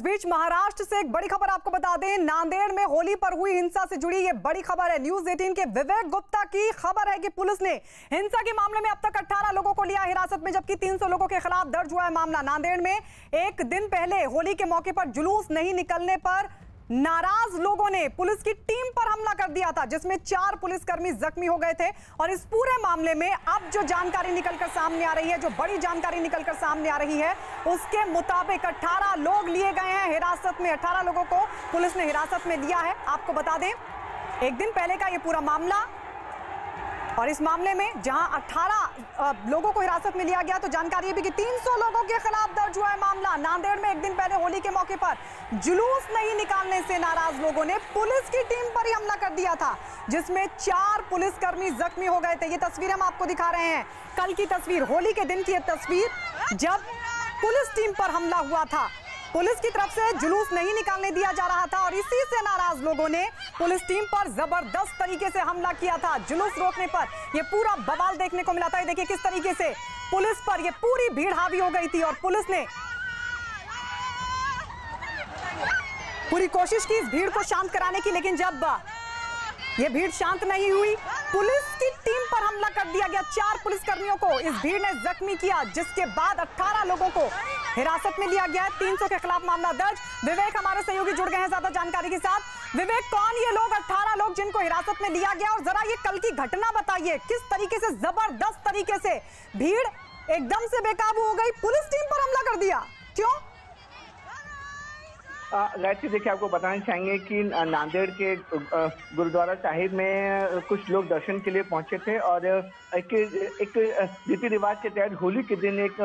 बीच महाराष्ट्र से एक बड़ी खबर आपको बता दें, नांदेड़ में होली पर हुई हिंसा से जुड़ी ये बड़ी खबर है। न्यूज़ 18 के विवेक गुप्ता की खबर है कि पुलिस ने हिंसा के मामले में अब तक 18 लोगों को लिया हिरासत में, जबकि 300 लोगों के खिलाफ दर्ज हुआ है मामला। नांदेड़ में एक दिन पहले होली के मौके पर जुलूस नहीं निकलने पर नाराज लोगों ने पुलिस की टीम पर हमला कर दिया था, जिसमें 4 पुलिसकर्मी जख्मी हो गए थे। और इस पूरे मामले में अब जो जानकारी निकलकर सामने आ रही है, जो बड़ी जानकारी निकलकर सामने आ रही है, उसके मुताबिक 18 लोग लिए गए हैं हिरासत में। 18 लोगों को पुलिस ने हिरासत में लिया है। आपको बता दें, एक दिन पहले का ये पूरा मामला, और इस मामले में जहां 18 लोगों को हिरासत में लिया गया, तो जानकारी भी कि 300 लोगों के खिलाफ दर्ज हुआ है मामला। नांदेड़ में एक दिन पहले होली के मौके पर जुलूस नहीं निकालने से नाराज लोगों ने पुलिस की टीम पर ही हमला कर दिया था, जिसमें 4 पुलिसकर्मी जख्मी हो गए थे। ये तस्वीर हम आपको दिखा रहे हैं, कल की तस्वीर, होली के दिन की ये तस्वीर, जब पुलिस टीम पर हमला हुआ था। पुलिस की तरफ से जुलूस नहीं निकालने दिया जा रहा था और इसी से नाराज लोगों ने पुलिस टीम पर जबरदस्त तरीके से हमला किया था। जुलूस रोकने पर यह पूरा बवाल देखने को मिला था। देखिए किस तरीके से पुलिस पर यह पूरी भीड़ हावी हो गई थी और पुलिस ने पूरी कोशिश की इस भीड़ को शांत कराने की, लेकिन जब यह भीड़ शांत नहीं हुई, पुलिस की टीम पर हमला कर दिया गया। 4 पुलिसकर्मियों को इस भीड़ ने जख्मी किया, जिसके बाद 18 लोगों को हिरासत में लिया गया। 300 के खिलाफ मामला दर्ज। विवेक हमारे सहयोगी जुड़ गए हैं ज्यादा जानकारी के साथ। विवेक, कौन ये लोग 18 लोग जिनको हिरासत में लिया गया, और जरा ये कल की घटना बताइए, किस तरीके से जबरदस्त तरीके से भीड़ एकदम से बेकाबू हो गई, पुलिस टीम पर हमला कर दिया, क्यों? गायत्री, देखिए आपको बताना चाहेंगे कि नांदेड़ के गुरुद्वारा साहिब में कुछ लोग दर्शन के लिए पहुंचे थे और एक रीति रिवाज के तहत होली के दिन एक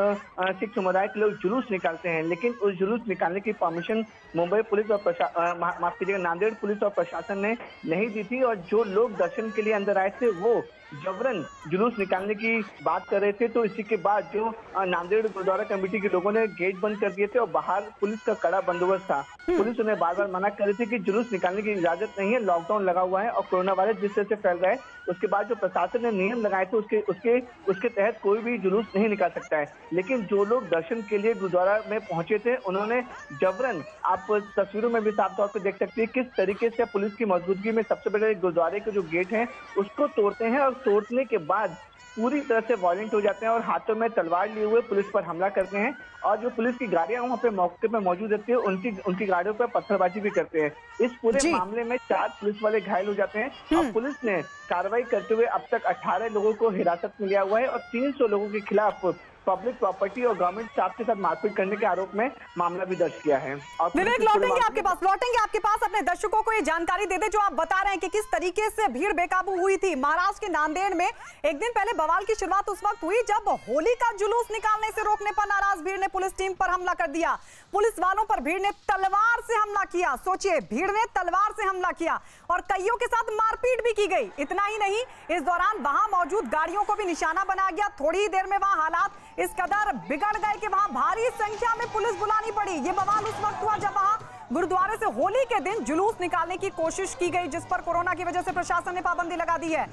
सिख समुदाय के लोग जुलूस निकालते हैं, लेकिन उस जुलूस निकालने की परमिशन मुंबई पुलिस और माफ कीजिएगा, नांदेड़ पुलिस और प्रशासन ने नहीं दी थी। और जो लोग दर्शन के लिए अंदर आए थे वो जबरन जुलूस निकालने की बात कर रहे थे, तो इसी के बाद जो नांदेड़ गुरुद्वारा कमेटी के लोगों ने गेट बंद कर दिए थे और बाहर पुलिस का कड़ा बंदोबस्त था। पुलिस उन्हें बार बार मना कर रही थी कि जुलूस निकालने की इजाजत नहीं है, लॉकडाउन लगा हुआ है और कोरोना वायरस जिस तरह से फैल रहा है, उसके बाद जो प्रशासन ने नियम लगाए थे उसके तहत कोई भी जुलूस नहीं निकाल सकता है। लेकिन जो लोग दर्शन के लिए गुरुद्वारा में पहुंचे थे, उन्होंने जबरन, आप तस्वीरों में भी साफ तौर पर देख सकते हैं किस तरीके से पुलिस की मौजूदगी में सबसे पहले गुरुद्वारे के जो गेट हैं उसको तोड़ते हैं और तोड़ने के बाद पूरी तरह से वायलेंट हो जाते हैं और हाथों में तलवार लिए हुए पुलिस पर हमला करते हैं। और जो पुलिस की गाड़ियां वहाँ पे मौके पे मौजूद रहती है, उनकी गाड़ियों पर पत्थरबाजी भी करते हैं। इस पूरे मामले में 4 पुलिस वाले घायल हो जाते हैं और पुलिस ने कार्रवाई करते हुए अब तक 18 लोगों को हिरासत में लिया हुआ है और 300 लोगों के खिलाफ पब्लिक प्रॉपर्टी और गवर्नमेंट स्टाफ के साथ मारपीट करने के आरोप में मामला भी दर्ज किया है। विवेक, लौटेंगे आपके पास अपने दर्शकों को ये जानकारी दे दे जो आप बता रहे हैं कि किस तरीके से भीड़ बेकाबू हुई थी। महाराष्ट्र के नांदेड़ में एक दिन पहले बवाल की शुरुआत उस वक्त हुई जब होली का जुलूस निकालने से रोकने पर नाराज भीड़ ने पुलिस टीम पर हमला कर दिया। पुलिस वालों पर भीड़ ने तलवार से हमला किया। सोचिए, भीड़ ने तलवार से हमला किया और कईयों के साथ मारपीट भी की गई। इतना ही नहीं, इस दौरान वहां मौजूद गाड़ियों को भी निशाना बनाया गया। थोड़ी ही देर में वहां हालात इस कदर बिगड़ गए कि वहां भारी संख्या में पुलिस बुलानी पड़ी। ये बवाल उस वक्त हुआ जब वहां गुरुद्वारे से होली के दिन जुलूस निकालने की कोशिश की गई, जिस पर कोरोना की वजह से प्रशासन ने पाबंदी लगा दी है।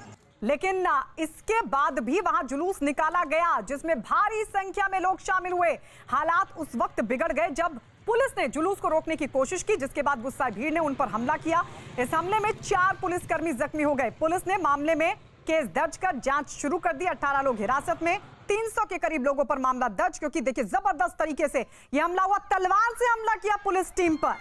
लेकिन इसके बाद भी वहां जुलूस निकाला गया, जिसमें भारी संख्या में लोग शामिल हुए। हालात उस वक्त बिगड़ गए जब पुलिस ने जुलूस को रोकने की कोशिश की, जिसके बाद गुस्साई भीड़ ने उन पर हमला किया। इस हमले में 4 पुलिसकर्मी जख्मी हो गए। पुलिस ने मामले में केस दर्ज कर जांच शुरू कर दी। 18 लोग हिरासत में, 300 के करीब लोगों पर मामला दर्ज, क्योंकि देखिए जबरदस्त तरीके से यह हमला हुआ। तलवार से हमला किया पुलिस टीम पर।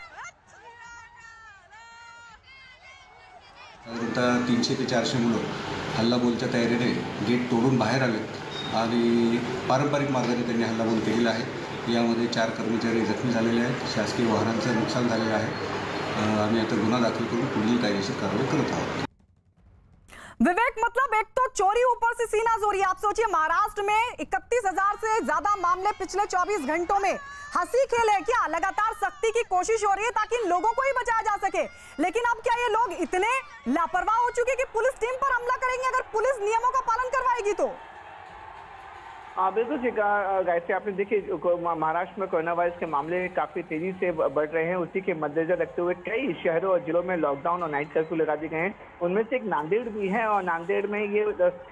300 ते 400 मुलं हल्लाबोलच्या तयारीने गेट तोडून बाहेर आलेत आणि पारंपरिक मार्गाने त्यांनी हल्लाबोल केलेला आहे। यामध्ये 4 कर्मचारी जखमी झालेले आहेत, शासकीय वाहनांचं नुकसान झालेलं आहे। आम्ही आता गुन्हा दाखल करून पुढील कायदेशीर कारवाई करत आहोत। विवेक, मतलब एक तो चोरी ऊपर से सीना चोरी। आप सोचिए, महाराष्ट्र में 31,000 से ज्यादा मामले पिछले 24 घंटों में। हंसी खेल है क्या? लगातार सख्ती की कोशिश हो रही है ताकि इन लोगों को ही बचाया जा सके, लेकिन अब क्या ये लोग इतने लापरवाह हो चुके कि पुलिस टीम पर हमला करेंगे अगर पुलिस नियमों का पालन करवाएगी तो? बिल्कुल गायत्री, आपने देखिए महाराष्ट्र में कोरोना वायरस के मामले काफी तेजी से बढ़ रहे हैं। उसी के मद्देनजर रखते हुए कई शहरों और जिलों में लॉकडाउन और नाइट कर्फ्यू लगा दिए गए हैं। उनमें से एक नांदेड़ भी है और नांदेड़ में ये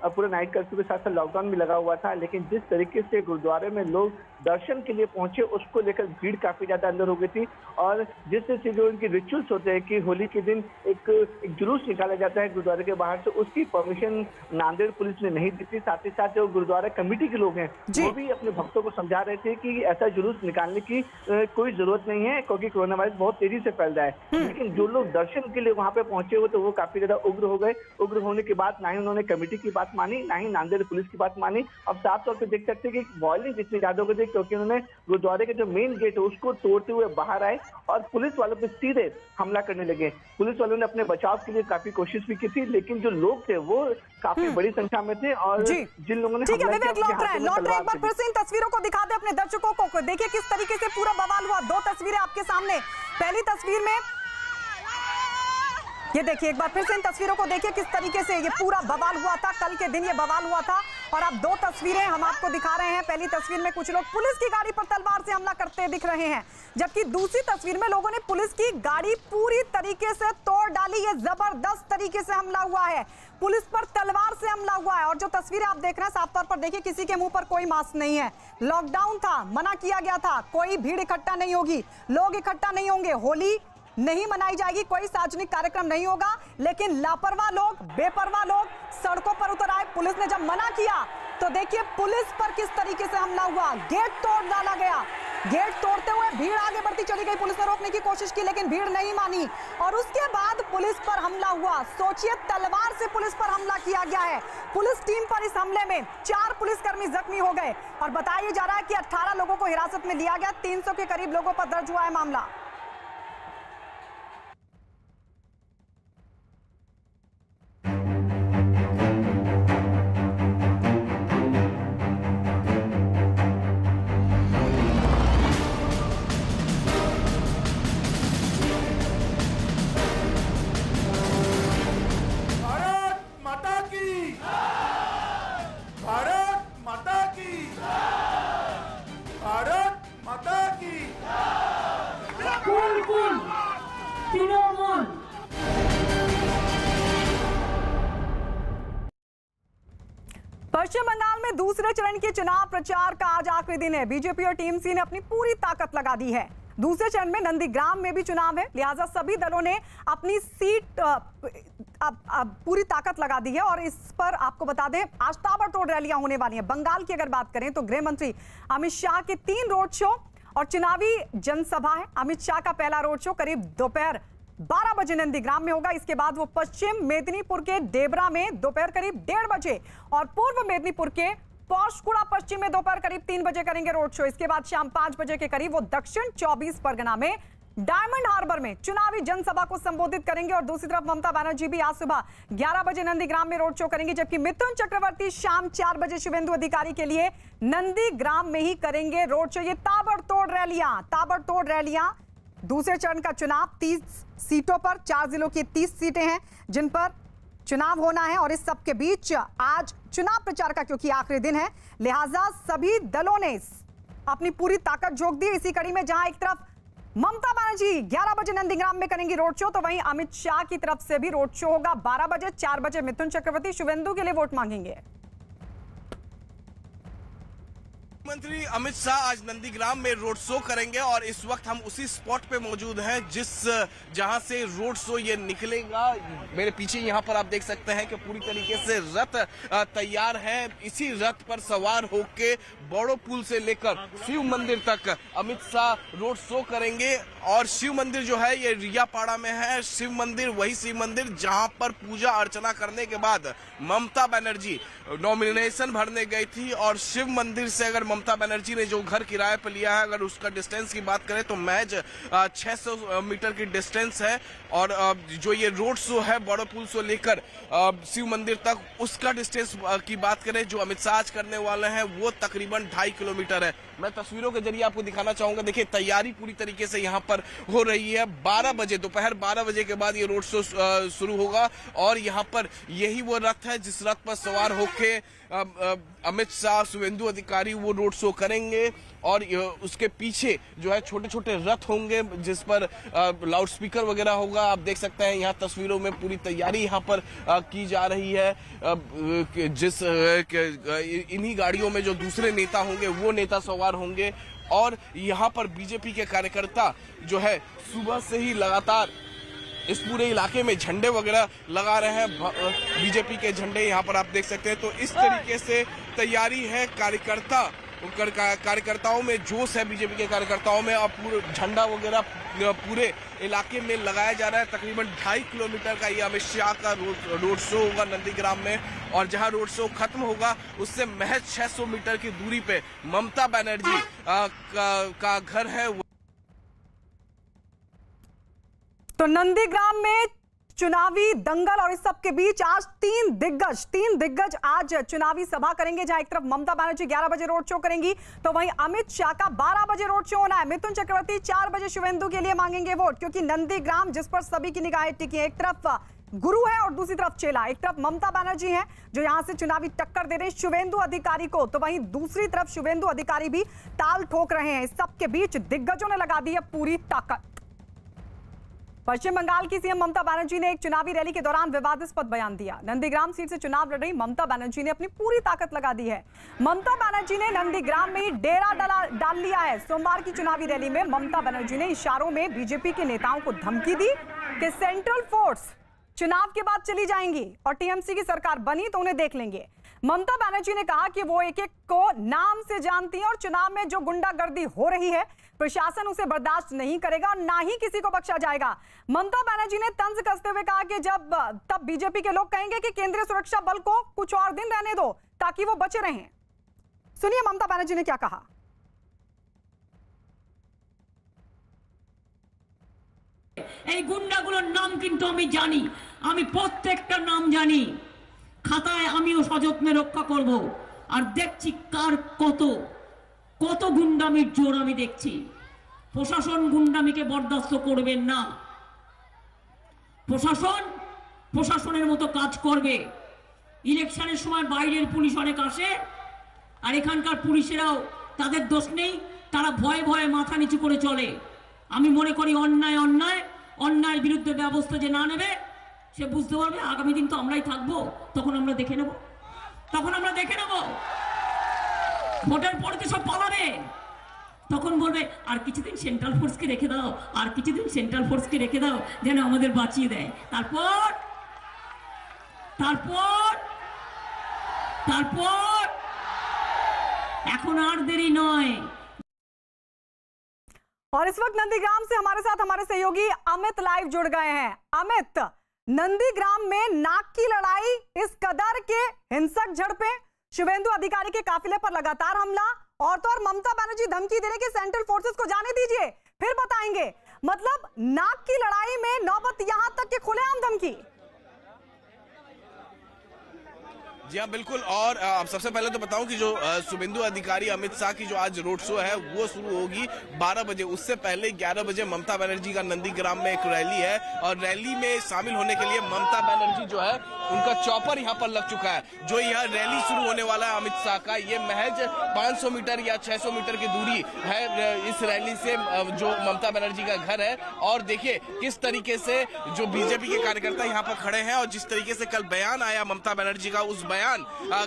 पूरा नाइट कर्फ्यू के साथ साथ लॉकडाउन भी लगा हुआ था। लेकिन जिस तरीके से गुरुद्वारे में लोग दर्शन के लिए पहुंचे उसको लेकर भीड़ काफी ज्यादा अंदर हो गई थी। और जिस तरह से जो उनके रिचुअल्स होते हैं कि होली के दिन एक जुलूस निकाला जाता है गुरुद्वारे के बाहर से, उसकी परमिशन नांदेड़ पुलिस ने नहीं दी थी। साथ ही साथ जो गुरुद्वारा कमेटी के लोग हैं वो भी अपने भक्तों को समझा रहे थे कि ऐसा जुलूस निकालने की कोई जरूरत नहीं है, क्योंकि कोरोना वायरस बहुत तेजी से फैल रहा है। लेकिन जो लोग दर्शन के लिए वहां पे पहुंचे हुए तो वो काफी ज्यादा उग्र हो गए। उग्र होने के बाद ना ही उन्होंने कमेटी की बात मानी, ना ही नांदेड़ पुलिस की बात मानी। अब साफ तौर पर देख सकते हैं कि वायलेंस इतनी ज्यादा हो गई, क्योंकि उन्होंने गुरुद्वारे के जो मेन गेट है उसको तोड़ते हुए बाहर आए और पुलिस वालों पे सीधे हमला करने लगे। पुलिस वालों ने अपने बचाव के लिए काफी कोशिश भी की थी, लेकिन जो लोग थे वो काफी बड़ी संख्या में थे। और जिन लोगों ने ठीक है विवेक, लौट रहे एक बार फिर से इन तस्वीरों को दिखा दे अपने दर्शकों को। देखिए किस तरीके से पूरा बवाल हुआ। दो तस्वीरें आपके सामने। पहली तस्वीर में ये देखिए, एक बार फिर से इन तस्वीरों को देखिए किस तरीके से ये पूरा बवाल हुआ था। कल के दिन ये बवाल हुआ था और अब दो तस्वीरें हम आपको दिखा रहे हैं। पहली तस्वीर में कुछ लोग पुलिस की गाड़ी पर तलवार से हमला करते दिख रहे हैं, जबकि दूसरी तस्वीर में लोगों ने पुलिस की गाड़ी पूरी तरीके से तोड़ डाली। ये जबरदस्त तरीके से हमला हुआ है, पुलिस पर तलवार से हमला हुआ है। और जो तस्वीरें आप देख रहे हैं साफ तौर पर देखिए, किसी के मुंह पर कोई मास्क नहीं है। लॉकडाउन था, मना किया गया था, कोई भीड़ इकट्ठा नहीं होगी, लोग इकट्ठा नहीं होंगे, होली नहीं मनाई जाएगी, कोई सार्वजनिक कार्यक्रम नहीं होगा। लेकिन लापरवाह लोग, बेपरवाह लोग सड़कों पर उतर आए। पुलिस ने जब मना किया तो देखिए पुलिस पर किस तरीके से हमला हुआ, गेट तोड़ डाला गया। गेट तोड़ते हुए भीड़ आगे बढ़ती चली गई। पुलिस ने रोकने की कोशिश की लेकिन भीड़ नहीं मानी और उसके बाद पुलिस पर हमला हुआ। सोचिए, तलवार से पुलिस पर हमला किया गया है। पुलिस टीम पर इस हमले में 4 पुलिसकर्मी जख्मी हो गए और बताया जा रहा है कि 18 लोगों को हिरासत में लिया गया। 300 के करीब लोगों पर दर्ज हुआ है मामला। पश्चिम बंगाल में दूसरे चरण के चुनाव प्रचार का आज आखिरी दिन है। बीजेपी और टीएमसी ने अपनी पूरी ताकत लगा दी है। दूसरे चरण में नंदीग्राम में भी चुनाव है, लिहाजा सभी दलों ने अपनी सीट अब पूरी ताकत लगा दी है। और इस पर आपको बता दें, आज ताबड़तोड़ रैलियां होने वाली हैं। बंगाल की अगर बात करें तो गृह मंत्री अमित शाह के 3 रोड शो और चुनावी जनसभा है। अमित शाह का पहला रोड शो करीब दोपहर 12 बजे नंदीग्राम में होगा। इसके बाद वो पश्चिम मेदिनीपुर के डेबरा में दोपहर करीब 1:30 बजे और पूर्व मेदिनीपुर के पौशकुड़ा पश्चिम में दोपहर करीब 3 बजे करेंगे रोड शो। इसके बाद शाम 5 बजे के करीब वो दक्षिण 24 परगना में डायमंड हार्बर में चुनावी जनसभा को संबोधित करेंगे। और दूसरी तरफ ममता बनर्जी भी आज सुबह 11 बजे नंदीग्राम में रोड शो करेंगे, जबकि मिथुन चक्रवर्ती शाम 4 बजे शुभेंदु अधिकारी के लिए नंदीग्राम में ही करेंगे रोड शो। ये ताबड़तोड़ रैलियां। दूसरे चरण का चुनाव 30 सीटों पर, 4 जिलों की 30 सीटें हैं जिन पर चुनाव होना है। और इस सब के बीच आज चुनाव प्रचार का क्योंकि आखिरी दिन है, लिहाजा सभी दलों ने अपनी पूरी ताकत झोंक दी। इसी कड़ी में जहां एक तरफ ममता बनर्जी 11 बजे नंदीग्राम में करेंगी रोड शो, तो वहीं अमित शाह की तरफ से भी रोड शो होगा 12 बजे। 4 बजे मिथुन चक्रवर्ती शुभेंदु के लिए वोट मांगेंगे। मंत्री अमित शाह आज नंदीग्राम में रोड शो करेंगे और इस वक्त हम उसी स्पॉट पे मौजूद हैं जहां से रोड शो ये निकलेगा। मेरे पीछे यहां पर आप देख सकते हैं कि पूरी तरीके से रथ तैयार है। इसी रथ पर सवार होके बड़ो पुल से लेकर शिव मंदिर तक अमित शाह रोड शो करेंगे। और शिव मंदिर जो है ये रियापाड़ा में है। शिव मंदिर वही शिव मंदिर जहां पर पूजा अर्चना करने के बाद ममता बनर्जी नॉमिनेशन भरने गई थी। और शिव मंदिर से अगर ममता बनर्जी ने जो घर किराए पर लिया है, अगर उसका डिस्टेंस की बात करें तो महज 600 मीटर की डिस्टेंस है। और जो ये रोड शो है बड़ो पुल से लेकर शिव मंदिर तक, उसका डिस्टेंस की बात करें जो अमित शाह आज करने वाले हैं वो तकरीबन 2.5 किलोमीटर है। मैं तस्वीरों के जरिए आपको दिखाना चाहूंगा। देखिए तैयारी पूरी तरीके से यहाँ पर हो रही है। 12 बजे दोपहर 12 बजे के बाद ये रोड शो शुरू होगा और यहाँ पर यही वो रथ है जिस रथ पर सवार होके अमित शाह, शुभेंदु अधिकारी वो रोड शो करेंगे। और उसके पीछे जो है छोटे छोटे रथ होंगे जिस पर लाउड स्पीकर वगैरह होगा। आप देख सकते हैं यहाँ तस्वीरों में पूरी तैयारी यहाँ पर की जा रही है। जिस इन्हीं गाड़ियों में जो दूसरे नेता होंगे वो नेता सवार होंगे और यहाँ पर बीजेपी के कार्यकर्ता जो है सुबह से ही लगातार इस पूरे इलाके में झंडे वगैरह लगा रहे हैं। बीजेपी के झंडे यहाँ पर आप देख सकते हैं। तो इस तरीके से तैयारी है कार्यकर्ताओं में जोश है, बीजेपी के कार्यकर्ताओं में। और पूरे झंडा वगैरह पूरे इलाके में लगाया जा रहा है। तकरीबन 2.5 किलोमीटर का ये अमित शाह का रोड शो होगा नंदीग्राम में, और जहां रोड शो खत्म होगा उससे महज 600 मीटर की दूरी पे ममता बनर्जी का घर है। तो नंदीग्राम में चुनावी दंगल और इस सब के बीच आज तीन दिग्गज आज चुनावी सभा करेंगे। जहां एक तरफ ममता बनर्जी 11 बजे रोड शो करेंगी तो वहीं अमित शाह का 12 बजे रोड शो होना है। मिथुन चक्रवर्ती 4 बजे शुवेंदु के लिए मांगेंगे वोट, क्योंकि नंदीग्राम जिस पर सभी की निगाहें टिकी है, एक तरफ गुरु है और दूसरी तरफ चेला। एक तरफ ममता बनर्जी है जो यहां से चुनावी टक्कर दे रहे हैं शुवेंदु अधिकारी को, तो वहीं दूसरी तरफ शुवेंदु अधिकारी भी ताल ठोक रहे हैं। इस सब के बीच दिग्गजों ने लगा दी है पूरी ताकत। पश्चिम बंगाल की सीएम ममता बनर्जी ने एक चुनावी रैली के दौरान विवादास्पद बयान दिया। नंदीग्राम सीट से चुनाव लड़ रही ममता बनर्जी ने अपनी पूरी ताकत लगा दी है। ममता बनर्जी ने नंदीग्राम में ही डेरा डाल लिया है। सोमवार की चुनावी रैली में ममता बनर्जी ने इशारों में बीजेपी के नेताओं को धमकी दी कि सेंट्रल फोर्स चुनाव के बाद चली जाएंगी और टीएमसी की सरकार बनी तो उन्हें देख लेंगे। ममता बनर्जी ने कहा कि वो एक एक को नाम से जानती हैं और चुनाव में जो गुंडागर्दी हो रही है प्रशासन उसे बर्दाश्त नहीं करेगा और ना ही किसी को बख्शा जाएगा। ममता बनर्जी ने तंज कसते हुए कहा कि तब बीजेपी के लोग कहेंगे कि केंद्रीय सुरक्षा बल को कुछ और दिन रहने दो ताकि वो बचे रहें। सुनिए ममता बनर्जी ने क्या कहा। এই গুন্ডাগুলোর নাম কিন্তু আমি জানি, আমি প্রত্যেকটা নাম জানি। খাতায় আমিও সযত্নে রক্ষা করব। আর দেখছি কার কত গুন্ডামির জোর আমি দেখছি। প্রশাসন গুন্ডামিকে বরদাস্ত করবেন না। প্রশাসনের মতো কাজ করবে। ইলেকশনের সময় বাইরের পুলিশ অনেক আসে আর এখানকার পুলিশেরাও তাদের দোষ নেই, তারা ভয়ে ভয়ে মাথা নিচু করে চলে। আমি মনে করি অন্যায়ের বিরুদ্ধে ব্যবস্থা যে না নেবে সে বুঝতে পারবে আগামী দিন তো আমরাই থাকবো, তখন আমরা দেখে নেব। ভোটের পরে তো সব পালাবে, তখন বলবে আর কিছুদিন সেন্ট্রাল ফোর্সকে রেখে দাও, যেন আমাদের বাঁচিয়ে দেয়। তারপর এখন আর দেরি নয়। और इस वक्त नंदीग्राम से हमारे साथ हमारे सहयोगी अमित लाइव जुड़ गए हैं। अमित, नंदीग्राम में नाक की लड़ाई, इस कदर के हिंसक झड़पें, शुवेंदु अधिकारी के काफिले पर लगातार हमला और तो और ममता बनर्जी धमकी दे रहे कि सेंट्रल फोर्सेस को जाने दीजिए फिर बताएंगे। मतलब नाक की लड़ाई में नौबत यहां तक कि खुलेआम धमकी। जी हाँ बिल्कुल। और अब सबसे पहले तो बताऊं कि जो शुवेंदु अधिकारी अमित शाह की जो आज रोड शो है वो शुरू होगी 12 बजे। उससे पहले 11 बजे ममता बनर्जी का नंदीग्राम में एक रैली है और रैली में शामिल होने के लिए ममता बनर्जी जो है उनका चॉपर यहाँ पर लग चुका है। जो यह रैली शुरू होने वाला है अमित शाह का, ये महज 500 मीटर या 600 मीटर की दूरी है इस रैली से जो ममता बनर्जी का घर है। और देखिए किस तरीके से जो बीजेपी के कार्यकर्ता यहाँ पर खड़े हैं और जिस तरीके से कल बयान आया ममता बनर्जी का, उस बयान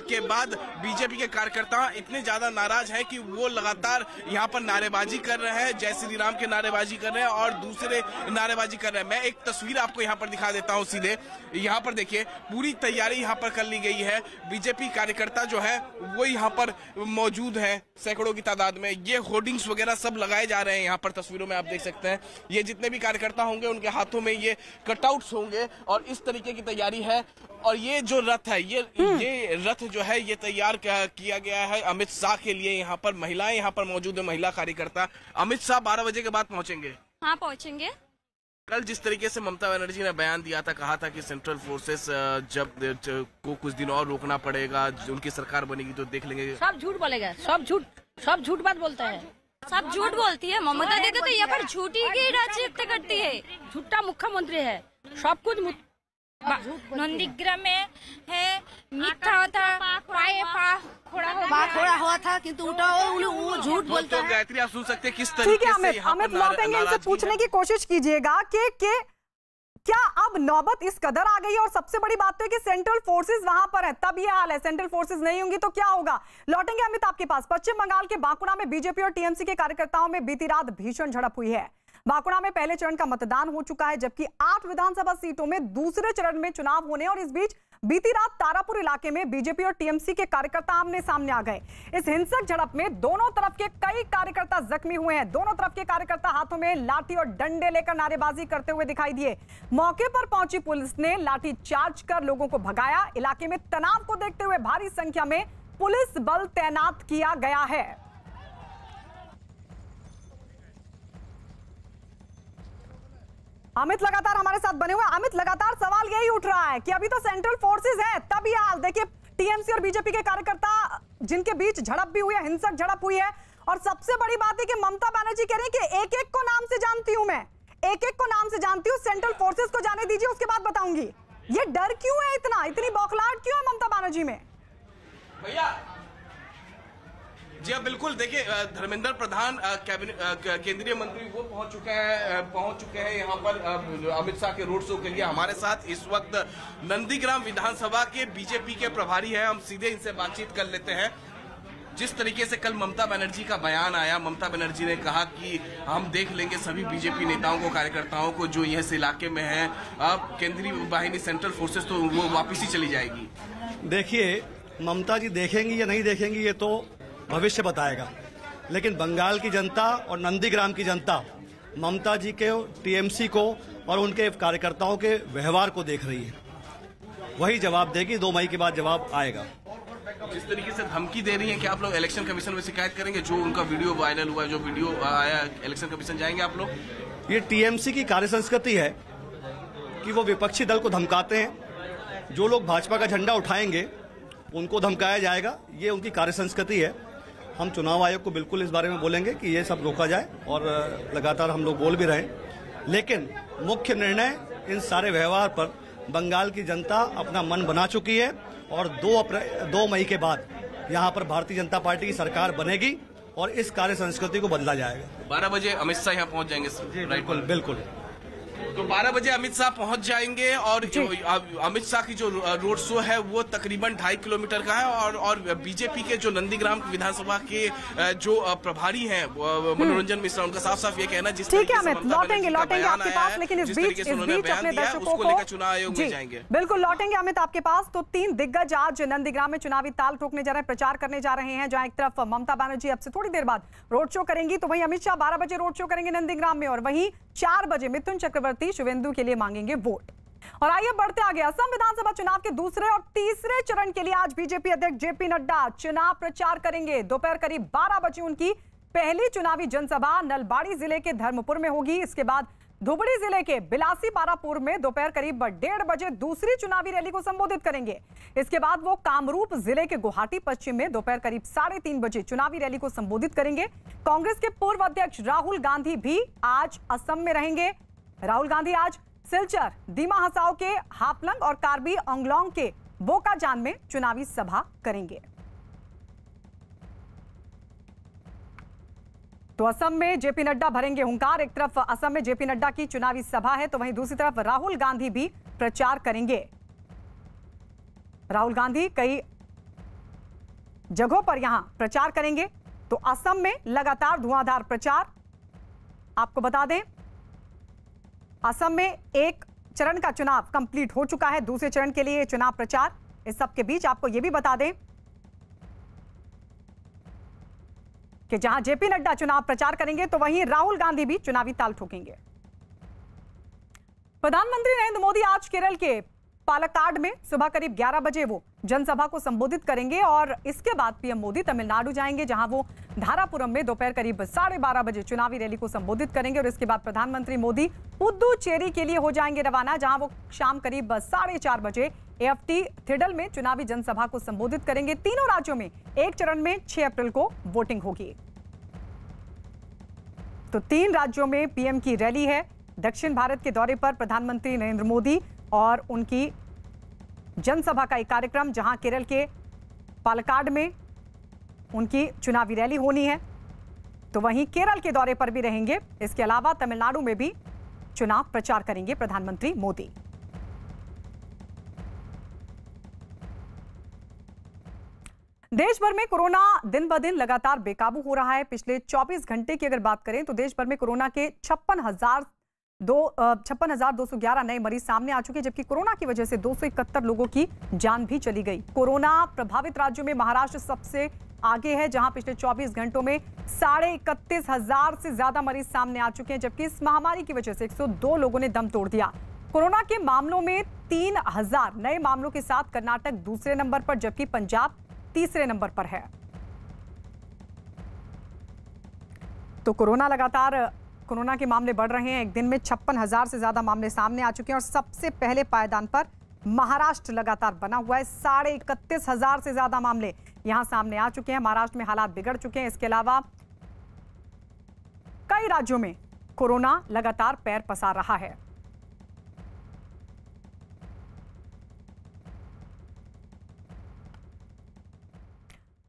के बाद बीजेपी के कार्यकर्ता इतने ज्यादा नाराज हैं कि वो लगातार यहाँ पर नारेबाजी कर रहे हैं, जय श्री राम के नारेबाजी कर रहे हैं और दूसरे नारेबाजी कर रहे हैं। मैं एक तस्वीर आपको यहाँ पर दिखा देता हूँ सीधे। यहाँ पर देखिए पूरी तैयारी यहाँ पर कर ली गई है। बीजेपी कार्यकर्ता जो है वो यहाँ पर मौजूद है सैकड़ों की तादाद में। ये होर्डिंग्स वगैरह सब लगाए जा रहे हैं यहाँ पर, तस्वीरों में आप देख सकते हैं। ये जितने भी कार्यकर्ता होंगे उनके हाथों में ये कटआउट्स होंगे और इस तरीके की तैयारी है। और ये जो रथ है ये रथ जो है ये तैयार किया गया है अमित शाह के लिए। यहाँ पर महिलाएं यहाँ पर मौजूद है, महिला कार्यकर्ता। अमित शाह 12 बजे के बाद पहुंचेंगे। हाँ पहुंचेंगे। कल जिस तरीके से ममता बनर्जी ने बयान दिया था, कहा था कि सेंट्रल फोर्सेस जब को कुछ दिन और रोकना पड़ेगा, उनकी सरकार बनेगी तो देख लेंगे। सब झूठ बोलेगा, सब झूठ बात बोलता है, सब झूठ बोलती है। ममता दीदी तो यहाँ पर झूठी की राजनीति करती है, झूठा मुख्यमंत्री है। सब कुछ नंदीग्राम में है मिथ्या होता थोड़ा हुआ था किंतु वो झूठ बोलता है। गायत्री आप सुन सकते हैं किस ठीक तरीके है से अमित लौटेंगे, इनसे पूछने की कोशिश कीजिएगा कि क्या अब नौबत इस कदर आ गई है? और सबसे बड़ी बात तो है कि सेंट्रल फोर्सेस वहां पर है, तब ये हाल है। सेंट्रल फोर्सेस नहीं होंगी तो क्या होगा? लौटेंगे अमित आपके पास। पश्चिम बंगाल के बांकुड़ा में बीजेपी और टीएमसी के कार्यकर्ताओं में बीती रात भीषण झड़प हुई है। बांकुड़ा में पहले चरण का मतदान हो चुका है, जबकि 8 विधानसभा सीटों में दूसरे चरण में चुनाव होने और इस बीच बीती रात तारापुर इलाके में बीजेपी और टीएमसी के कार्यकर्ता आमने सामने आ गए। इस हिंसक झड़प में दोनों तरफ के कई कार्यकर्ता जख्मी हुए हैं। दोनों तरफ के कार्यकर्ता हाथों में लाठी और डंडे लेकर नारेबाजी करते हुए दिखाई दिए। मौके पर पहुंची पुलिस ने लाठी चार्ज कर लोगों को भगाया। इलाके में तनाव को देखते हुए भारी संख्या में पुलिस बल तैनात किया गया है। अमित लगातार हमारे साथ बने हुए। अमित, लगातार सवाल यही उठ रहा है कि अभी तो सेंट्रल फोर्सेस है, तब ये हाल देखिए। टीएमसी और बीजेपी के कार्यकर्ता जिनके बीच झड़प भी हुई है, हिंसक झड़प हुई है। और सबसे बड़ी बात है कि ममता बनर्जी कह रही है कि एक एक को नाम से जानती हूं, मैं एक एक को नाम से जानती हूं, सेंट्रल फोर्सेस को जाने दीजिए, उसके बाद बताऊंगी। ये डर क्यों है इतनी बौखलाहट क्यों है ममता बनर्जी में? भैया जी हाँ, बिल्कुल। देखिए, धर्मेंद्र प्रधान केंद्रीय मंत्री वो पहुंच चुके हैं यहाँ पर अमित शाह के रोड शो के लिए। हमारे साथ इस वक्त नंदीग्राम विधानसभा के बीजेपी के प्रभारी हैं, हम सीधे इनसे बातचीत कर लेते हैं। जिस तरीके से कल ममता बनर्जी का बयान आया, ममता बनर्जी ने कहा कि हम देख लेंगे सभी बीजेपी नेताओं को, कार्यकर्ताओं को जो इस इलाके में है। अब केंद्रीय बाहिनी सेंट्रल फोर्सेस तो वो वापिस ही चली जाएगी। देखिए, ममता जी देखेंगी या नहीं देखेंगी ये तो भविष्य बताएगा, लेकिन बंगाल की जनता और नंदीग्राम की जनता ममता जी के, टीएमसी को और उनके कार्यकर्ताओं के व्यवहार को देख रही है। वही जवाब देगी। 2 मई के बाद जवाब आएगा। जिस तरीके से धमकी दे रही है कि आप लोग इलेक्शन कमीशन में शिकायत करेंगे, जो उनका वीडियो वायरल हुआ है, जो वीडियो आया, इलेक्शन कमीशन जाएंगे आप लोग? ये टीएमसी की कार्यसंस्कृति है कि वो विपक्षी दल को धमकाते हैं। जो लोग भाजपा का झंडा उठाएंगे उनको धमकाया जाएगा, ये उनकी कार्यसंस्कृति है। हम चुनाव आयोग को बिल्कुल इस बारे में बोलेंगे कि ये सब रोका जाए, और लगातार हम लोग बोल भी रहे हैं। लेकिन मुख्य निर्णय इन सारे व्यवहार पर बंगाल की जनता अपना मन बना चुकी है, और 2 मई के बाद यहाँ पर भारतीय जनता पार्टी की सरकार बनेगी और इस कार्य संस्कृति को बदला जाएगा। 12 बजे अमित शाह यहाँ पहुँच जाएंगे। बिल्कुल बिल्कुल। तो 12 बजे अमित शाह पहुंच जाएंगे, और जो अमित शाह की जो रोड शो है वो तकरीबन 2.5 किलोमीटर का है। और बीजेपी के जो नंदीग्राम विधानसभा के जो प्रभारी हैं मनोरंजन मिश्रा, उनका साफ साफ ये कहना है जिस तरीके से लौटेंगे आपके पास, लेकिन इस बीच अपने दर्शकों को लेकर चुनाव आयोग में जाएंगे। बिल्कुल लौटेंगे अमित आपके पास। तो 3 दिग्गज आज नंदीग्राम में चुनावी ताल ठोकने जा रहे हैं, प्रचार करने जा रहे हैं। जहां एक तरफ ममता बनर्जी अब से थोड़ी देर बाद रोड शो करेंगी, तो वहीं अमित शाह 12 बजे रोड शो करेंगे नंदीग्राम में, और वहीं 4 बजे मिथुन चक्रवर्ती शुवेंदु के लिए मांगेंगे वोट। और आइए बढ़ते आगे। असम विधानसभा चुनाव के दूसरे और तीसरे चरण के लिए आज बीजेपी अध्यक्ष जेपी नड्डा चुनाव प्रचार करेंगे। दोपहर करीब 12 बजे उनकी पहली चुनावी जनसभा नलबाड़ी जिले के धर्मपुर में होगी। इसके बाद धुबड़ी जिले के बिलासी पारापुर में दोपहर करीब 1:30 बजे दूसरी चुनावी रैली को संबोधित करेंगे। इसके बाद वो कामरूप जिले के गुवाहाटी पश्चिम में दोपहर करीब 3:30 बजे चुनावी रैली को संबोधित करेंगे। कांग्रेस के पूर्व अध्यक्ष राहुल गांधी भी आज असम में रहेंगे। राहुल गांधी आज सिलचर, दीमा हसाओ के हापलंग और कार्बी आंगलोंग के बोकाजान में चुनावी सभा करेंगे। तो असम में जेपी नड्डा भरेंगे हुंकार। एक तरफ असम में जेपी नड्डा की चुनावी सभा है, तो वहीं दूसरी तरफ राहुल गांधी भी प्रचार करेंगे। राहुल गांधी कई जगहों पर यहां प्रचार करेंगे। तो असम में लगातार धुआंधार प्रचार। आपको बता दें, असम में एक चरण का चुनाव कंप्लीट हो चुका है, दूसरे चरण के लिए चुनाव प्रचार। इस सब के बीच आपको यह भी बता दें कि जहां जेपी नड्डा चुनाव प्रचार करेंगे, तो वहीं राहुल गांधी भी चुनावी ताल ठोकेंगे। प्रधानमंत्री नरेंद्र मोदी आज केरल के पालक्काड में सुबह करीब 11 बजे वो जनसभा को संबोधित करेंगे, और इसके बाद पीएम मोदी तमिलनाडु जाएंगे, जहां वो धारापुरम में दोपहर करीब 12:30 बजे चुनावी रैली को संबोधित करेंगे। और इसके बाद प्रधानमंत्री मोदी पुदुचेरी के लिए हो जाएंगे रवाना, जहां वो शाम करीब 4:30 बजे एएफटी थिडल में चुनावी जनसभा को संबोधित करेंगे। तीनों राज्यों में एक चरण में 6 अप्रैल को वोटिंग होगी। तो 3 राज्यों में पीएम की रैली है। दक्षिण भारत के दौरे पर प्रधानमंत्री नरेंद्र मोदी और उनकी जनसभा का एक कार्यक्रम, जहां केरल के पालक्काड में उनकी चुनावी रैली होनी है, तो वहीं केरल के दौरे पर भी रहेंगे। इसके अलावा तमिलनाडु में भी चुनाव प्रचार करेंगे प्रधानमंत्री मोदी। देश भर में कोरोना दिन ब दिन लगातार बेकाबू हो रहा है। पिछले 24 घंटे की अगर बात करें तो देश भर में कोरोना के 56,211 नए मरीज सामने आ चुके हैं, जबकि कोरोना की वजह से 271 लोगों की जान भी चली गई। कोरोना प्रभावित राज्यों में महाराष्ट्र सबसे आगे है, जहां पिछले 24 घंटों में 31,500 से ज्यादा मरीज सामने आ चुके हैं, जबकि इस महामारी की वजह से 102 लोगों ने दम तोड़ दिया। कोरोना के मामलों में 3,000 नए मामलों के साथ कर्नाटक दूसरे नंबर पर, जबकि पंजाब तीसरे नंबर पर है। तो कोरोना के मामले बढ़ रहे हैं। एक दिन में 56,000 से ज्यादा मामले सामने आ चुके हैं और सबसे पहले पायदान पर महाराष्ट्र लगातार बना हुआ है। 31,500 से ज्यादा मामले यहां सामने आ चुके हैं। महाराष्ट्र में हालात बिगड़ चुके हैं। इसके अलावा कई राज्यों में कोरोना लगातार पैर पसार रहा है।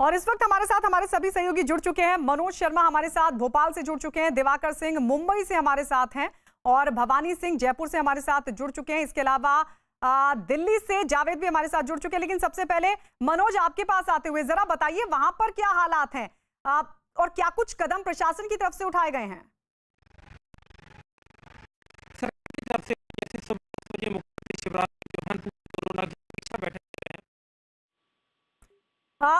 और इस वक्त हमारे साथ हमारे सभी सहयोगी जुड़ चुके हैं। मनोज शर्मा हमारे साथ भोपाल से जुड़ चुके हैं, दिवाकर सिंह मुंबई से हमारे साथ हैं और भवानी सिंह जयपुर से हमारे साथ जुड़ चुके हैं। इसके अलावा दिल्ली से जावेद भी हमारे साथ जुड़ चुके हैं। लेकिन सबसे पहले मनोज, आपके पास आते हुए जरा बताइए वहां पर क्या हालात हैं और क्या कुछ कदम प्रशासन की तरफ से उठाए गए हैं?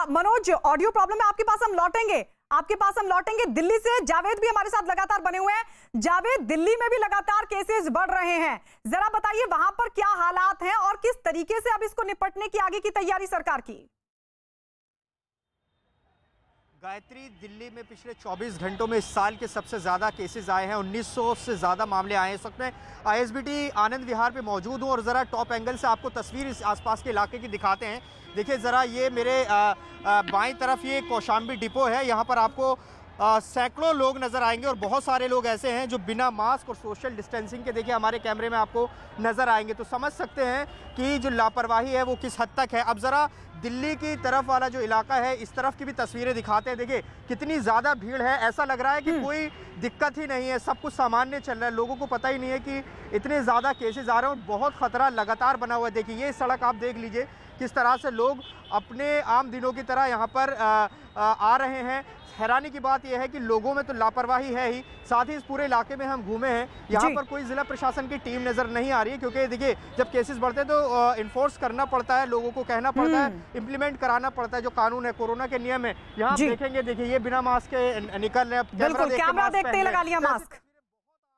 मनोज, ऑडियो प्रॉब्लम है आपके पास, हम लौटेंगे। दिल्ली से जावेद भी हमारे साथ लगातार बने हुए हैं। जावेद, दिल्ली में भी लगातार केसेस बढ़ रहे हैं, जरा बताइए वहां पर क्या हालात हैं और किस तरीके से अब इसको निपटने की आगे की तैयारी सरकार की? गायत्री, दिल्ली में पिछले 24 घंटों में इस साल के सबसे ज़्यादा केसेस आए हैं। 1900 से ज़्यादा मामले आए हैं। इस वक्त मैं आईएसबीटी आनंद विहार पे मौजूद हूँ और ज़रा टॉप एंगल से आपको तस्वीर इस आसपास के इलाके की दिखाते हैं। देखिए ज़रा, ये मेरे बाईं तरफ ये कौशाम्बी डिपो है। यहाँ पर आपको सैकड़ों लोग नज़र आएंगे और बहुत सारे लोग ऐसे हैं जो बिना मास्क और सोशल डिस्टेंसिंग के, देखिए हमारे कैमरे में आपको नज़र आएंगे, तो समझ सकते हैं कि जो लापरवाही है वो किस हद तक है। अब ज़रा दिल्ली की तरफ वाला जो इलाका है, इस तरफ की भी तस्वीरें दिखाते हैं। देखिए कितनी ज़्यादा भीड़ है, ऐसा लग रहा है कि कोई दिक्कत ही नहीं है, सब कुछ सामान्य चल रहा है। लोगों को पता ही नहीं है कि इतने ज़्यादा केसेस आ रहे हैं और बहुत ख़तरा लगातार बना हुआ है। देखिए ये सड़क आप देख लीजिए किस तरह से लोग अपने आम दिनों की तरह यहाँ पर आ रहे हैं। हैरानी की बात यह है कि लोगों में तो लापरवाही है ही, साथ ही इस पूरे इलाके में हम घूमे हैं, यहाँ पर कोई जिला प्रशासन की टीम नजर नहीं आ रही है, क्योंकि देखिए जब केसेस बढ़ते हैं तो इन्फोर्स करना पड़ता है, लोगों को कहना पड़ता है, इम्प्लीमेंट कराना पड़ता है जो कानून है, कोरोना के नियम है। यहाँ देखेंगे, देखिए ये बिना मास्क के निकल रहे हैं, कैमरा देखते ही लगा लिया मास्क।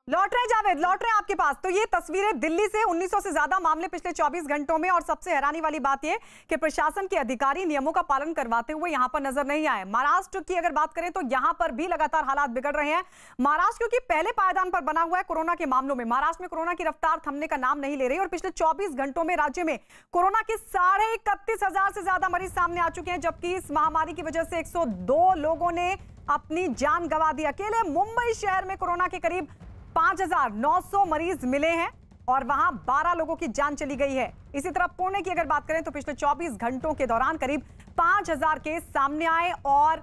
लौट रहे जावेद, लौट रहे आपके पास। तो ये तस्वीरें दिल्ली से 1900 से ज्यादा मामले पिछले 24 घंटों में, और सबसे हैरानी वाली बात ये कि प्रशासन के अधिकारी नियमों का पालन करवाते हुए यहां पर नजर नहीं आए। महाराष्ट्र की अगर बात करें तो यहां पर भी लगातार हालात बिगड़ रहे हैं। महाराष्ट्र क्योंकि पहले पायदान पर बना हुआ है कोरोना के मामलों में, महाराष्ट्र में कोरोना की रफ्तार थमने का नाम नहीं ले रही और पिछले 24 घंटों में राज्य में कोरोना के 31,500 से ज्यादा मरीज सामने आ चुके हैं, जबकि इस महामारी की वजह से 102 लोगों ने अपनी जान गंवा दी। अकेले मुंबई शहर में कोरोना के करीब 5,900 मरीज मिले हैं और वहां 12 लोगों की जान चली गई है। इसी तरह पुणे की अगर बात करें तो पिछले 24 घंटों के दौरान करीब 5,000 केस सामने आए और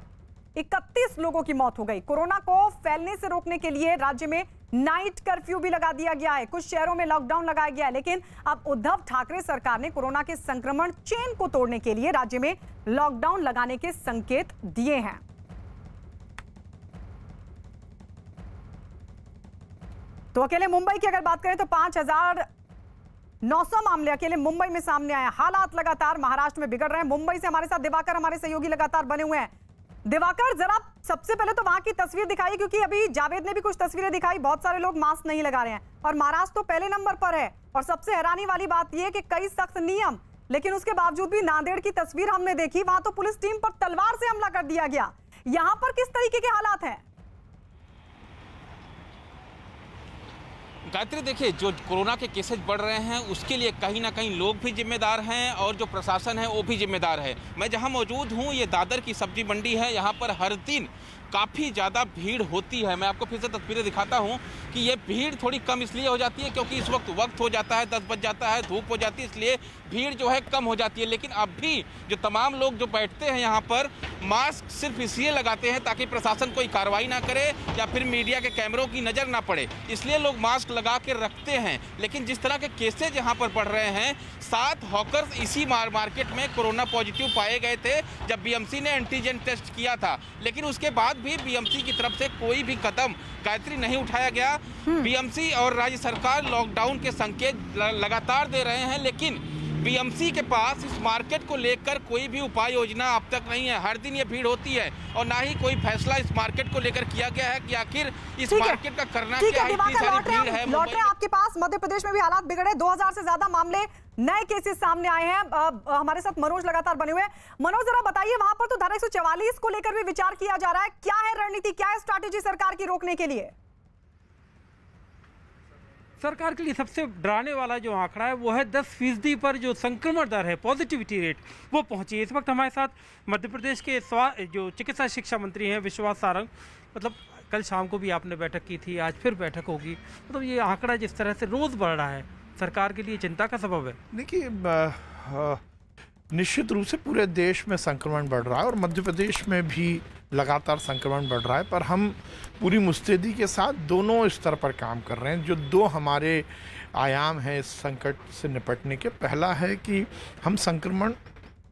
31 लोगों की मौत हो गई। कोरोना को फैलने से रोकने के लिए राज्य में नाइट कर्फ्यू भी लगा दिया गया है, कुछ शहरों में लॉकडाउन लगाया गया है, लेकिन अब उद्धव ठाकरे सरकार ने कोरोना के संक्रमण चेन को तोड़ने के लिए राज्य में लॉकडाउन लगाने के संकेत दिए हैं। तो अकेले मुंबई की अगर बात करें तो 5,900 मामले अकेले मुंबई में सामने आए। हालात लगातार महाराष्ट्र में बिगड़ रहे हैं। मुंबई से हमारे साथ दिवाकर हमारे सहयोगी लगातार बने हुए हैं। दिवाकर, जरा सबसे पहले तो वहां की तस्वीर दिखाइए, क्योंकि अभी जावेद ने भी कुछ तस्वीरें दिखाई, बहुत सारे लोग मास्क नहीं लगा रहे हैं और महाराष्ट्र तो पहले नंबर पर है। और सबसे हैरानी वाली बात यह कि कई सख्त नियम, लेकिन उसके बावजूद भी नांदेड़ की तस्वीर हमने देखी, वहां तो पुलिस टीम पर तलवार से हमला कर दिया गया। यहां पर किस तरीके के हालात हैं? गायत्री, देखिए, जो कोरोना के केसेज बढ़ रहे हैं उसके लिए कहीं ना कहीं लोग भी जिम्मेदार हैं और जो प्रशासन है वो भी जिम्मेदार है। मैं जहां मौजूद हूं ये दादर की सब्जी मंडी है। यहां पर हर दिन काफ़ी ज़्यादा भीड़ होती है। मैं आपको फिर से तस्वीरें दिखाता हूं कि ये भीड़ थोड़ी कम इसलिए हो जाती है क्योंकि इस वक्त हो जाता है, 10 बज जाता है, धूप हो जाती है, इसलिए भीड़ जो है कम हो जाती है। लेकिन अब भी जो तमाम लोग जो बैठते हैं यहाँ पर मास्क सिर्फ इसलिए लगाते हैं ताकि प्रशासन कोई कार्रवाई ना करे या फिर मीडिया के कैमरों की नज़र ना पड़े, इसलिए लोग मास्क लगा के रखते हैं। लेकिन जिस तरह के केसेज यहाँ पर बढ़ रहे हैं, 7 हॉकर्स इसी मार्केट में कोरोना पॉजिटिव पाए गए थे जब बीएमसी ने एंटीजन टेस्ट किया था। लेकिन उसके बाद भी बीएमसी की तरफ से कोई भी कदम गायत्री नहीं उठाया गया। बीएमसी और राज्य सरकार लॉकडाउन के संकेत लगातार दे रहे हैं, लेकिन बीएमसी के पास इस मार्केट को लेकर कोई भी उपाय योजना अब तक नहीं है। हर दिन ये भीड़ होती है और ना ही कोई फैसला इस मार्केट को लेकर किया गया है कि आखिर इस मार्केट का करना क्या है। इतनी सारी भीड़ है। लौट रहे आपके पास, मध्य प्रदेश में भी हालात बिगड़े, 2000 से ज्यादा मामले नए केसेस सामने आए हैं। हमारे साथ मनोज लगातार बने हुए हैं। मनोज, जरा बताइए, वहां पर तो धारा 144 को लेकर भी विचार किया जा रहा है, क्या है रणनीति, क्या है स्ट्रैटेजी सरकार की रोकने के लिए? सरकार के लिए सबसे डराने वाला जो आंकड़ा है वो है 10% पर जो संक्रमण दर है, पॉजिटिविटी रेट, वो पहुंची है। इस वक्त हमारे साथ मध्य प्रदेश के जो चिकित्सा शिक्षा मंत्री हैं विश्वास सारंग, मतलब कल शाम को भी आपने बैठक की थी, आज फिर बैठक होगी, मतलब ये आंकड़ा जिस तरह से रोज़ बढ़ रहा है सरकार के लिए चिंता का सबब है। देखिए, निश्चित रूप से पूरे देश में संक्रमण बढ़ रहा है और मध्य प्रदेश में भी लगातार संक्रमण बढ़ रहा है, पर हम पूरी मुस्तैदी के साथ दोनों स्तर पर काम कर रहे हैं। जो 2 हमारे आयाम हैं इस संकट से निपटने के, पहला है कि हम संक्रमण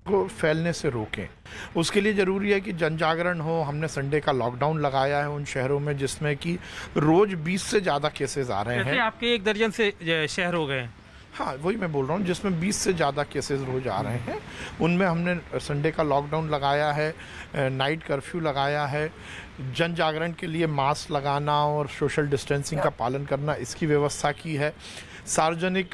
को फैलने से रोकें। उसके लिए ज़रूरी है कि जन जागरण हो। हमने संडे का लॉकडाउन लगाया है उन शहरों में जिसमें कि रोज़ 20 से ज़्यादा केसेस आ रहे हैं। आपके 1 दर्जन से शहर हो गए हैं। हाँ, वही मैं बोल रहा हूँ, जिसमें 20 से ज़्यादा केसेस रोज आ रहे हैं। उनमें हमने संडे का लॉकडाउन लगाया है, नाइट कर्फ्यू लगाया है, जन जागरण के लिए मास्क लगाना और सोशल डिस्टेंसिंग का पालन करना, इसकी व्यवस्था की है। सार्वजनिक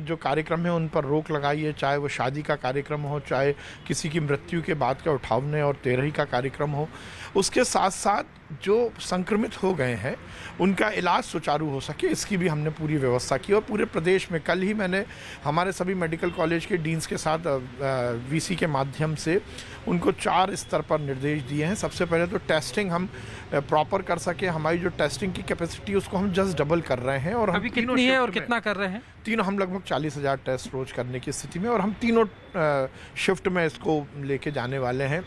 जो कार्यक्रम है उन पर रोक लगाई है, चाहे वो शादी का कार्यक्रम हो, चाहे किसी की मृत्यु के बाद का उठावने और तेरही का कार्यक्रम हो। उसके साथ साथ जो संक्रमित हो गए हैं उनका इलाज सुचारू हो सके, इसकी भी हमने पूरी व्यवस्था की। और पूरे प्रदेश में कल ही मैंने हमारे सभी मेडिकल कॉलेज के डीन्स के साथ वीसी के माध्यम से उनको 4 स्तर पर निर्देश दिए हैं। सबसे पहले तो टेस्टिंग हम प्रॉपर कर सके, हमारी जो टेस्टिंग की कैपेसिटी उसको हम जस्ट डबल कर रहे हैं। और अभी कितनी है और कितना कर रहे हैं? तीनों हम लगभग 40,000 टेस्ट रोज करने की स्थिति में, और हम तीनों शिफ्ट में इसको लेके जाने वाले हैं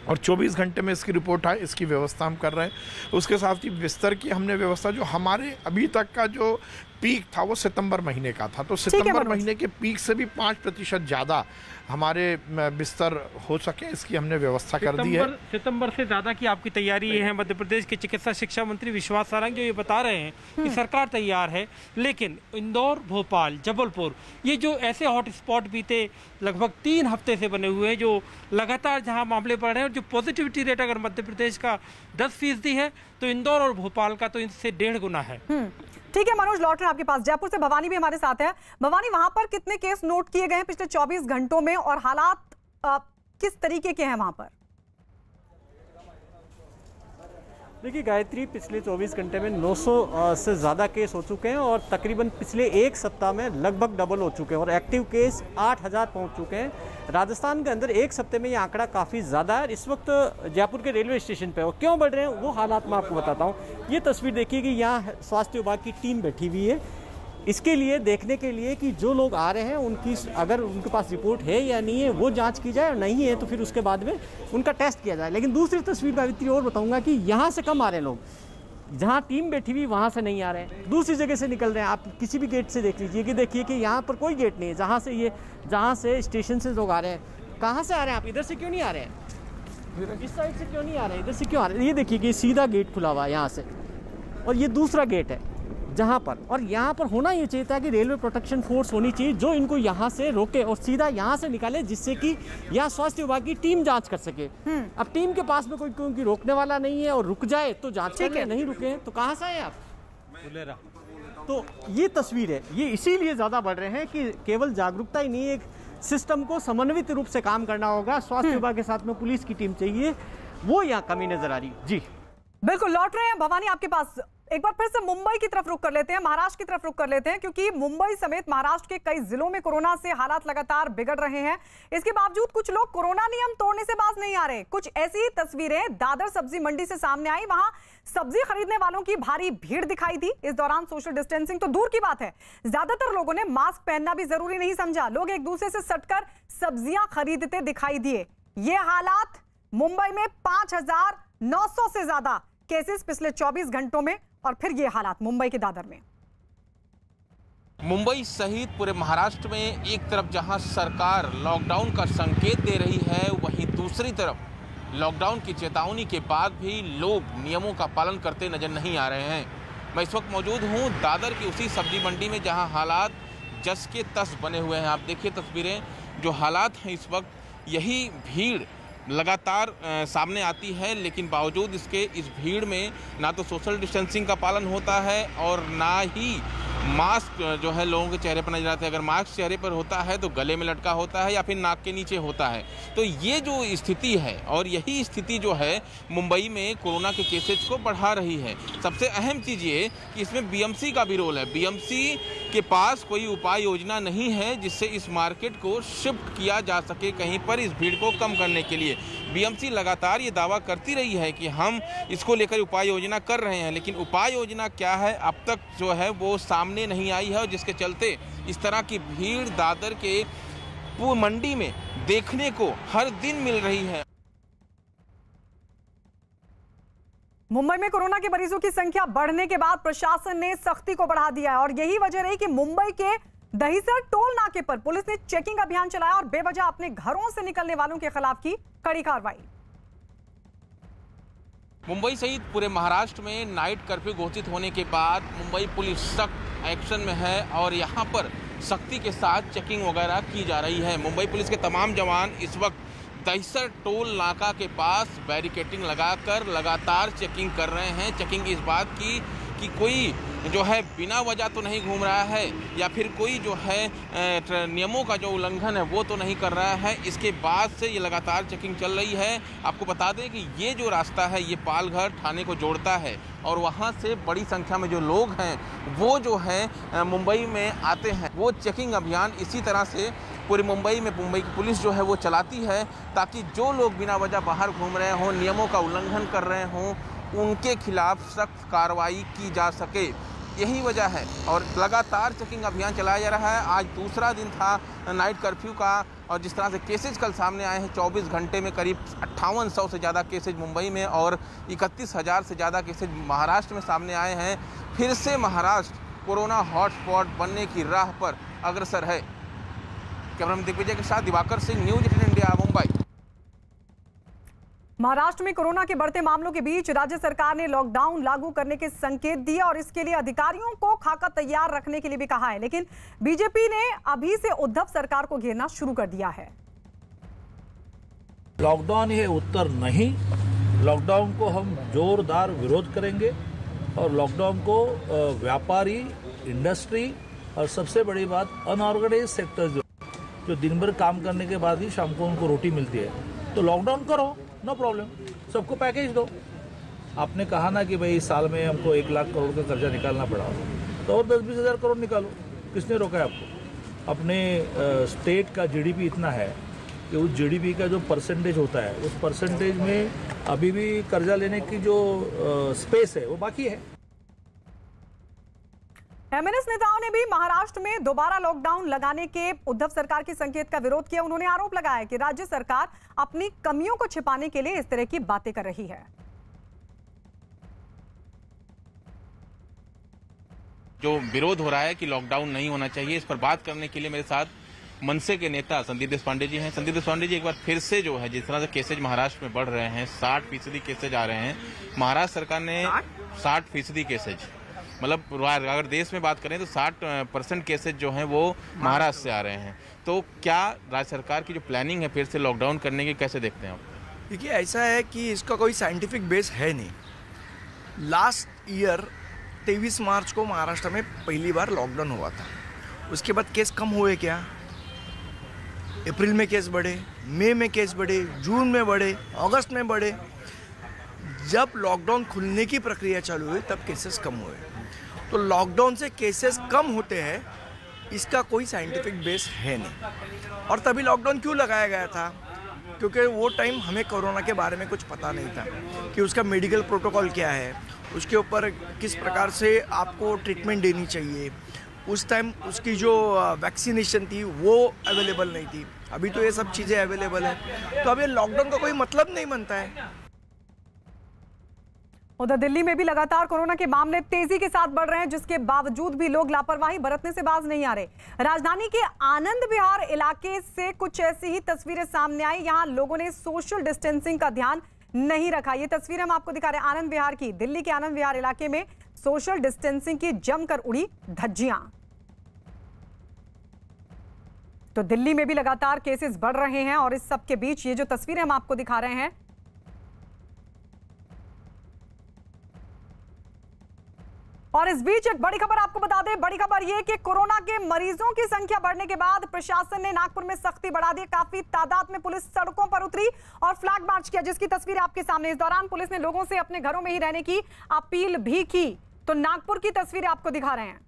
और 24 घंटे में इसकी रिपोर्ट आए, इसकी व्यवस्था हम कर रहे हैं। उसके साथ ही बिस्तर की हमने व्यवस्था, जो हमारे अभी तक का जो पीक था वो सितंबर महीने का था, तो सितंबर महीने के पीक से भी 5% ज़्यादा हमारे बिस्तर हो सके, इसकी हमने व्यवस्था कर दी है। सितंबर से ज़्यादा की आपकी तैयारी है। मध्य प्रदेश के चिकित्सा शिक्षा मंत्री विश्वास सारंग जो ये बता रहे हैं कि सरकार तैयार है, लेकिन इंदौर, भोपाल, जबलपुर, ये जो ऐसे हॉट स्पॉट बीते लगभग 3 हफ्ते से बने हुए हैं, जो लगातार जहाँ मामले बढ़ रहे हैं, और जो पॉजिटिविटी रेट अगर मध्य प्रदेश का 10% है तो इंदौर और भोपाल का तो इससे 1.5 गुना है। ठीक है मनोज, लौट रहे हैं आपके पास। जयपुर से भवानी भी हमारे साथ है। भवानी, वहां पर कितने केस नोट किए गए हैं पिछले 24 घंटों में और हालात किस तरीके के हैं वहां पर? देखिए गायत्री, पिछले 24 घंटे में 900 से ज़्यादा केस हो चुके हैं और तकरीबन पिछले 1 सप्ताह में लगभग डबल हो चुके हैं और एक्टिव केस 8000 पहुंच चुके हैं। राजस्थान के अंदर 1 सप्ताह में ये आंकड़ा काफ़ी ज़्यादा है। इस वक्त जयपुर के रेलवे स्टेशन पे और क्यों बढ़ रहे हैं वो हालात मैं आपको बताता हूँ। ये तस्वीर देखिए कि यहाँ स्वास्थ्य विभाग की टीम बैठी हुई है, इसके लिए देखने के लिए कि जो लोग आ रहे हैं उनकी अगर उनके पास रिपोर्ट है या नहीं है वो जांच की जाए, और नहीं है तो फिर उसके बाद में उनका टेस्ट किया जाए। लेकिन दूसरी तस्वीर गायत्री और बताऊंगा कि यहाँ से कम आ रहे हैं लोग, जहाँ टीम बैठी हुई वहाँ से नहीं आ रहे हैं, दूसरी जगह से निकल रहे हैं। आप किसी भी गेट से देख लीजिए कि देखिए कि यहाँ पर कोई गेट नहीं है, जहाँ से स्टेशन से लोग आ रहे हैं। कहाँ से आ रहे हैं आप? इधर से क्यों नहीं आ रहे हैं? इस साइड से क्यों नहीं आ रहे हैं? इधर से क्यों आ रहे हैं? ये देखिए कि सीधा गेट खुला हुआ है यहाँ से, और ये दूसरा गेट है जहाँ पर, और यहाँ पर होना ये चाहिए था कि रेलवे प्रोटेक्शन फोर्स होनी चाहिए जो इनको यहाँ से रोके और सीधा यहाँ से निकाले, जिससे कि यहाँ स्वास्थ्य विभाग की टीम जांच कर सके। अब टीम के पास में कोई क्योंकि रोकने वाला नहीं है और रुक जाए तो जांच करें, नहीं रुके तो कहाँ से आए आप? तो ये तस्वीर है, ये इसीलिए ज़्यादा बढ़ रहे हैं कि केवल जागरूकता ही नहीं, एक सिस्टम को समन्वित रूप से काम करना होगा। स्वास्थ्य विभाग के साथ में पुलिस की टीम चाहिए, वो यहाँ कमी नजर आ रही। जी बिल्कुल, लौट रहे हैं भवानी आपके पास। एक बार फिर से मुंबई की तरफ रुख कर लेते हैं, महाराष्ट्र की तरफ रुख कर लेते हैं, क्योंकि मुंबई समेत महाराष्ट्र के कई जिलों में कोरोना से हालात लगातार बिगड़ रहे हैं। इसके बावजूद कुछ लोग कोरोना नियम तोड़ने से बाज नहीं आ रहे। कुछ ऐसी ही तस्वीरें दादर सब्जी मंडी से सामने आई। वहां सब्जी खरीदने वालों की भारी भीड़ दिखाई दी। इस दौरान सोशल डिस्टेंसिंग तो दूर की बात है, ज्यादातर लोगों ने मास्क पहनना भी जरूरी नहीं समझा। लोग एक दूसरे से सटकर सब्जियां खरीदते दिखाई दिए। ये हालात मुंबई में 5,900 से ज्यादा केसेस पिछले 24 घंटों में, और फिर ये हालात मुंबई के दादर में। मुंबई सहित पूरे महाराष्ट्र में एक तरफ जहां सरकार लॉकडाउन का संकेत दे रही है, वहीं दूसरी तरफ लॉकडाउन की चेतावनी के बाद भी लोग नियमों का पालन करते नजर नहीं आ रहे हैं। मैं इस वक्त मौजूद हूं दादर की उसी सब्जी मंडी में जहां हालात जस के तस बने हुए हैं। आप देखिए तस्वीरें, जो हालात हैं इस वक्त, यही भीड़ लगातार सामने आती है, लेकिन बावजूद इसके इस भीड़ में ना तो सोशल डिस्टेंसिंग का पालन होता है और ना ही मास्क जो है लोगों के चेहरे पर नजर आता है। अगर मास्क चेहरे पर होता है तो गले में लटका होता है या फिर नाक के नीचे होता है। तो ये जो स्थिति है, और यही स्थिति जो है मुंबई में कोरोना के केसेज को बढ़ा रही है। सबसे अहम चीज़ ये कि इसमें बीएमसी का भी रोल है। बीएमसी के पास कोई उपाय योजना नहीं है जिससे इस मार्केट को शिफ्ट किया जा सके कहीं पर इस भीड़ को कम करने के लिए। बीएमसी लगातार ये दावा करती रही है कि हम इसको लेकर उपाय योजना कर रहे हैं, लेकिन उपाय योजना क्या है अब तक जो है वो सामने नहीं आई है, और जिसके चलते इस तरह की भीड़ दादर के मंडी में देखने को हर दिन मिल रही है। मुंबई में कोरोना के मरीजों की संख्या बढ़ने के बाद प्रशासन ने सख्ती को बढ़ा दिया है, और यही वजह रही कि मुंबई के दहीसर टोल नाके पर पुलिस ने चेकिंग अभियान चलाया और बेवजह अपने घरों से निकलने वालों के खिलाफ की कड़ी कार्रवाई। मुंबई सहित पूरे महाराष्ट्र में नाइट कर्फ्यू घोषित होने के बाद मुंबई पुलिस सख्त एक्शन में है और यहाँ पर सख्ती के साथ चेकिंग वगैरह की जा रही है। मुंबई पुलिस के तमाम जवान इस वक्त दहीसर टोल नाका के पास बैरिकेडिंग लगाकर लगातार चेकिंग कर रहे हैं। चेकिंग इस बात की कि कोई जो है बिना वजह तो नहीं घूम रहा है या फिर कोई जो है नियमों का जो उल्लंघन है वो तो नहीं कर रहा है। इसके बाद से ये लगातार चेकिंग चल रही है। आपको बता दें कि ये जो रास्ता है ये पालघर थाने को जोड़ता है, और वहाँ से बड़ी संख्या में जो लोग हैं वो जो है मुंबई में आते हैं। वो चेकिंग अभियान इसी तरह से पूरी मुंबई में मुंबई की पुलिस जो है वो चलाती है, ताकि जो लोग बिना वजह बाहर घूम रहे हों, नियमों का उल्लंघन कर रहे हों, उनके खिलाफ सख्त कार्रवाई की जा सके। यही वजह है और लगातार चेकिंग अभियान चलाया जा रहा है। आज दूसरा दिन था नाइट कर्फ्यू का, और जिस तरह से केसेज कल सामने आए हैं 24 घंटे में करीब 5800 से ज़्यादा केसेज मुंबई में और 31,000 से ज़्यादा केसेज महाराष्ट्र में सामने आए हैं। फिर से महाराष्ट्र कोरोना हॉटस्पॉट बनने की राह पर अग्रसर है। कैमरामैन दिग्विजय के साथ दिवाकर सिंह, न्यूज़ 18 इंडिया, मुंबई। महाराष्ट्र में कोरोना के बढ़ते मामलों के बीच राज्य सरकार ने लॉकडाउन लागू करने के संकेत दिए और इसके लिए अधिकारियों को खाका तैयार रखने के लिए भी कहा है, लेकिन बीजेपी ने अभी से उद्धव सरकार को घेरना शुरू कर दिया है। लॉकडाउन ये उत्तर नहीं, लॉकडाउन को हम जोरदार विरोध करेंगे और लॉकडाउन को व्यापारी, इंडस्ट्री और सबसे बड़ी बात अनऑर्गेनाइज सेक्टर जो दिन भर काम करने के बाद ही शाम को उनको रोटी मिलती है, तो लॉकडाउन करो, नो प्रॉब्लम, सबको पैकेज दो। आपने कहा ना कि भाई साल में हमको 1 लाख करोड़ का कर्जा निकालना पड़ा, तो और 10-20 हज़ार करोड़ निकालो, किसने रोका है आपको? अपने स्टेट का जीडीपी इतना है कि उस जीडीपी का जो परसेंटेज होता है उस परसेंटेज में अभी भी कर्जा लेने की जो स्पेस है वो बाकी है। एमएनएस नेताओं ने भी महाराष्ट्र में दोबारा लॉकडाउन लगाने के उद्धव सरकार के संकेत का विरोध किया। उन्होंने आरोप लगाया कि राज्य सरकार अपनी कमियों को छिपाने के लिए इस तरह की बातें कर रही है। जो विरोध हो रहा है कि लॉकडाउन नहीं होना चाहिए, इस पर बात करने के लिए मेरे साथ मनसे के नेता संदीप देशपांडे जी हैं। संदीप देशपांडे जी, एक बार फिर से जो है जिस तरह से केसेज महाराष्ट्र में बढ़ रहे हैं, 60% केसेज आ रहे हैं। महाराष्ट्र सरकार ने 60% केसेज, मतलब अगर देश में बात करें तो 60% केसेज जो हैं वो महाराष्ट्र से आ रहे हैं। तो क्या राज्य सरकार की जो प्लानिंग है फिर से लॉकडाउन करने की, कैसे देखते हैं आप? देखिए, ऐसा है कि इसका कोई साइंटिफिक बेस है नहीं। लास्ट ईयर 23 मार्च को महाराष्ट्र में पहली बार लॉकडाउन हुआ था। उसके बाद केस कम हुए क्या? अप्रैल में केस बढ़े, मई में केस बढ़े, जून में बढ़े, अगस्त में बढ़े। जब लॉकडाउन खुलने की प्रक्रिया चालू हुई तब केसेस कम हुए। तो लॉकडाउन से केसेस कम होते हैं, इसका कोई साइंटिफिक बेस है नहीं। और तभी लॉकडाउन क्यों लगाया गया था? क्योंकि वो टाइम हमें कोरोना के बारे में कुछ पता नहीं था कि उसका मेडिकल प्रोटोकॉल क्या है, उसके ऊपर किस प्रकार से आपको ट्रीटमेंट देनी चाहिए। उस टाइम उसकी जो वैक्सीनेशन थी वो अवेलेबल नहीं थी। अभी तो ये सब चीज़ें अवेलेबल है, तो अब ये लॉकडाउन का कोई मतलब नहीं बनता है। उधर दिल्ली में भी लगातार कोरोना के मामले तेजी के साथ बढ़ रहे हैं, जिसके बावजूद भी लोग लापरवाही बरतने से बाज नहीं आ रहे। राजधानी के आनंद विहार इलाके से कुछ ऐसी ही तस्वीरें सामने आई। यहां लोगों ने सोशल डिस्टेंसिंग का ध्यान नहीं रखा। ये तस्वीर हम आपको दिखा रहे हैं आनंद विहार की। दिल्ली के आनंद विहार इलाके में सोशल डिस्टेंसिंग की जमकर उड़ी धज्जियां। तो दिल्ली में भी लगातार केसेस बढ़ रहे हैं और इस सब के बीच ये जो तस्वीरें हम आपको दिखा रहे हैं, और इस बीच एक बड़ी खबर आपको बता दें। बड़ी खबर यह कि कोरोना के मरीजों की संख्या बढ़ने के बाद प्रशासन ने नागपुर में सख्ती बढ़ा दी। काफी तादाद में पुलिस सड़कों पर उतरी और फ्लैग मार्च किया, जिसकी तस्वीर आपके सामने। इस दौरान पुलिस ने लोगों से अपने घरों में ही रहने की अपील भी की। तो नागपुर की तस्वीरें आपको दिखा रहे हैं।